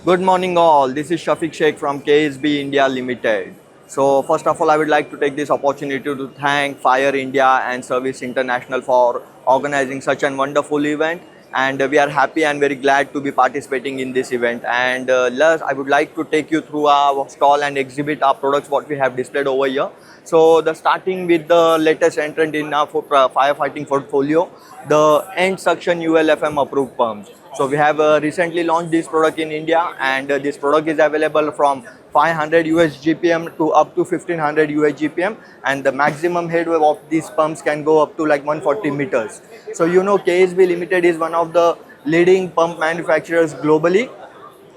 Good morning all. This is Shafiq Sheikh from KSB India Limited. So first of all, I would like to take this opportunity to thank Fire India and Service International for organizing such a wonderful event. And we are happy and very glad to be participating in this event. And last, I would like to take you through our stall and exhibit our products what we have displayed over here. So the starting with the latest entrant in our firefighting portfolio, the end suction ULFM approved pumps. So we have recently launched this product in India, and this product is available from 500 US GPM to up to 1500 US GPM, and the maximum head of these pumps can go up to like 140 meters. So you know KSB Limited is one of the leading pump manufacturers globally,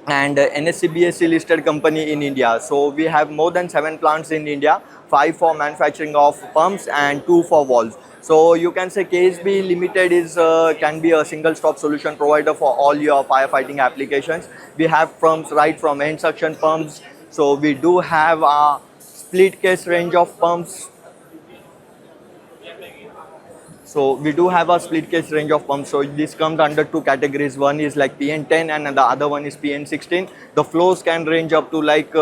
and NSE/BSE listed company in India. So we have more than 7 plants in India, 5 for manufacturing of pumps and 2 for valves. So you can say KSB Limited is can be a single stop solution provider for all your firefighting applications. We have pumps right from end suction pumps. So we do have a split case range of pumps. So we do have a split case range of pumps. So this comes under 2 categories. One is like PN10 and the other one is PN16. The flows can range up to like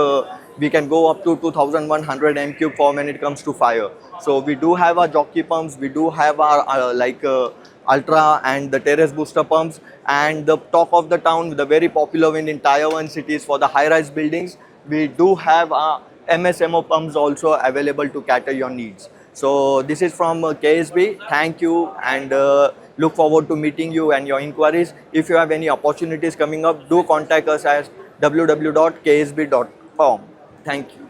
we can go up to 2100 m³ for when it comes to fire. So we do have our jockey pumps. We do have our Ultra and the terrace booster pumps, and the talk of the town, the very popular one in Tier 1 cities for the high-rise buildings. We do have our MSMO pumps also available to cater your needs. So this is from KSB. Thank you, and look forward to meeting you and your inquiries. If you have any opportunities coming up, do contact us at www.ksb.com. Thank you.